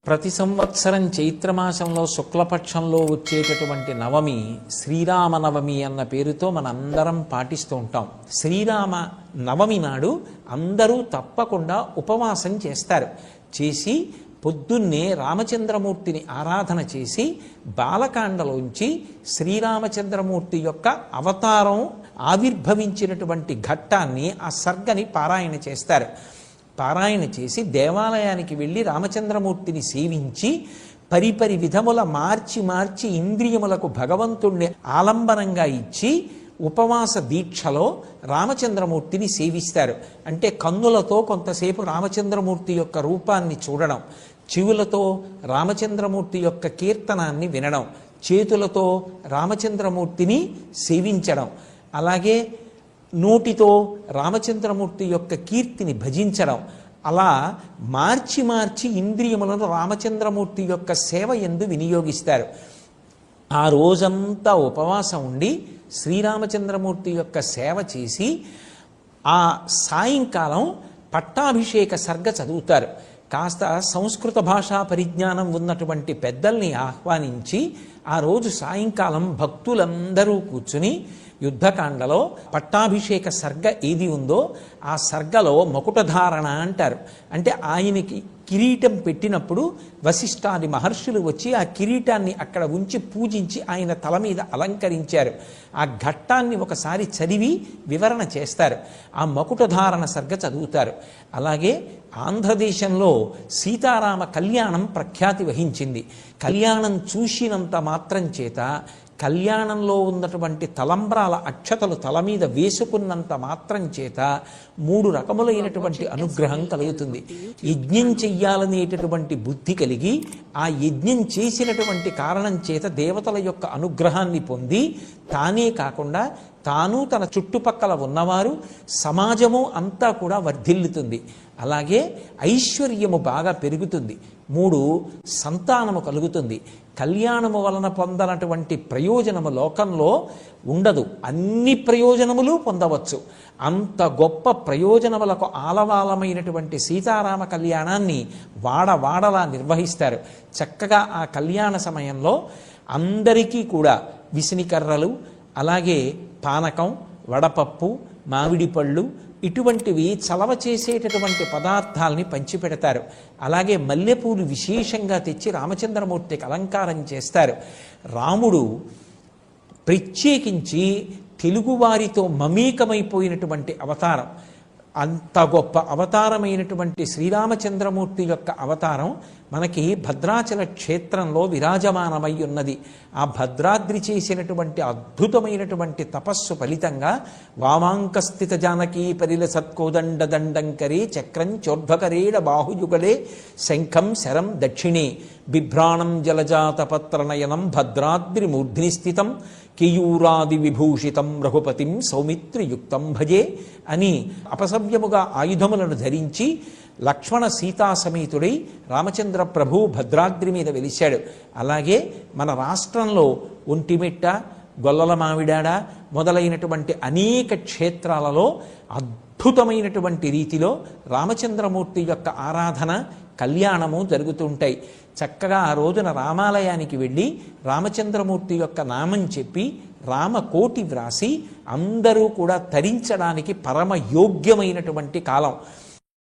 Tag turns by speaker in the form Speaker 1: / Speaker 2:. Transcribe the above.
Speaker 1: ప్రతి సంవత్సరం చైత్రమాసంలో శుక్లపక్షంలో వచ్చేటటువంటి నవమి శ్రీరామనవమి అన్న పేరుతో మనందరం పాటిస్తూ ఉంటాం. శ్రీరామ నవమి నాడు అందరూ తప్పకుండా ఉపవాసం చేస్తారు. చేసి పొద్దున్నే రామచంద్రమూర్తిని ఆరాధన చేసి బాలకాండలోంచి శ్రీరామచంద్రమూర్తి యొక్క అవతారం ఆవిర్భవించినటువంటి ఘట్టాన్ని, ఆ సర్గని పారాయణ చేస్తారు. పారాయణ చేసి దేవాలయానికి వెళ్ళి రామచంద్రమూర్తిని సేవించి పరిపరి విధముల మార్చి ఇంద్రియములకు భగవంతుణ్ణి ఆలంబనంగా ఇచ్చి ఉపవాస దీక్షలో రామచంద్రమూర్తిని సేవిస్తారు. అంటే కన్నులతో కొంతసేపు రామచంద్రమూర్తి యొక్క రూపాన్ని చూడడం, చెవులతో రామచంద్రమూర్తి యొక్క కీర్తనాన్ని వినడం, చేతులతో రామచంద్రమూర్తిని సేవించడం, అలాగే నోటితో రామచంద్రమూర్తి యొక్క కీర్తిని భజించడం, అలా మార్చి ఇంద్రియములను రామచంద్రమూర్తి యొక్క సేవ యందు వినియోగిస్తారు. ఆ రోజంతా ఉపవాసం ఉండి శ్రీరామచంద్రమూర్తి యొక్క సేవ చేసి ఆ సాయంకాలం పట్టాభిషేక సర్గ చదువుతారు. కాస్త సంస్కృత భాషా పరిజ్ఞానం ఉన్నటువంటి పెద్దల్ని ఆహ్వానించి ఆ రోజు సాయంకాలం భక్తులందరూ కూర్చుని యుద్ధకాండలో పట్టాభిషేక సర్గ ఏది ఉందో ఆ సర్గలో మకుటధారణ అంటారు. అంటే ఆయనకి కిరీటం పెట్టినప్పుడు వశిష్ఠాది మహర్షులు వచ్చి ఆ కిరీటాన్ని అక్కడ ఉంచి పూజించి ఆయన తల మీద అలంకరించారు. ఆ ఘట్టాన్ని ఒకసారి చదివి వివరణ చేస్తారు. ఆ మకుటధారణ సర్గ చదువుతారు. అలాగే ఆంధ్రదేశంలో సీతారామ కళ్యాణం ప్రఖ్యాతి వహించింది. కళ్యాణం చూసినంత మాత్రం చేత, కళ్యాణంలో ఉన్నటువంటి తలంబ్రాల అక్షతలు తల మీద వేసుకున్నంత మాత్రం చేత 3 రకములైనటువంటి అనుగ్రహం కలుగుతుంది. యజ్ఞం చెయ్యాలనేటటువంటి బుద్ధి కలిగి ఆ యజ్ఞం చేసినటువంటి కారణం చేత దేవతల యొక్క అనుగ్రహాన్ని పొంది తానే కాకుండా తాను తన చుట్టుపక్కల ఉన్నవారు సమాజము అంతా కూడా వర్ధిల్లుతుంది. అలాగే ఐశ్వర్యము బాగా పెరుగుతుంది. 3 సంతానము కలుగుతుంది. కళ్యాణము వలన పొందనటువంటి ప్రయోజనము లోకంలో ఉండదు. అన్ని ప్రయోజనములు పొందవచ్చు. అంత గొప్ప ప్రయోజనములకు ఆలవాలమైనటువంటి సీతారామ కళ్యాణాన్ని వాడవాడలా నిర్వహిస్తారు. చక్కగా ఆ కళ్యాణ సమయంలో అందరికీ కూడా విసినికర్రలు, అలాగే పానకం, వడపప్పు, మామిడి పళ్ళు ఇటువంటివి చలవ చేసేటటువంటి పదార్థాలని పంచిపెడతారు. అలాగే మల్లెపూలు విశేషంగా తెచ్చి రామచంద్రమూర్తికి అలంకారం చేస్తారు. రాముడు ప్రత్యేకించి తెలుగువారితో మమేకమైపోయినటువంటి అవతారం. అంత గొప్ప అవతారమైనటువంటి శ్రీరామచంద్రమూర్తి యొక్క అవతారం మనకి భద్రాచల క్షేత్రంలో విరాజమానమై ఉన్నది. ఆ భద్రాద్రి చేసినటువంటి అద్భుతమైనటువంటి తపస్సు ఫలితంగా వామాంకస్థిత జానకీ పరిల సత్కోదండ దండంకరే చక్రం చోర్ధ్వకరేణ బాహుయుగలే శంఖం శరం దక్షిణే బిభ్రాణం జలజాతపత్రనయనం భద్రాద్రి మూర్ధ్ని స్థితం కేయూరాది విభూషితం రఘుపతిం సౌమిత్రియుక్తం భజే అని అపసవ్యముగా ఆయుధములను ధరించి లక్ష్మణ సీతా సమేతుడై రామచంద్ర ప్రభు భద్రాద్రి మీద వెలిశాడు. అలాగే మన రాష్ట్రంలో ఒంటిమిట్ట, గొల్లల మామిడాడ మొదలైనటువంటి అనేక క్షేత్రాలలో అద్భుతమైనటువంటి రీతిలో రామచంద్రమూర్తి యొక్క ఆరాధన, కళ్యాణము జరుగుతుంటాయి. చక్కగా ఆ రోజున రామాలయానికి వెళ్ళి రామచంద్రమూర్తి యొక్క నామం చెప్పి రామకోటి వ్రాసి అందరూ కూడా తరించడానికి పరమ యోగ్యమైనటువంటి కాలం.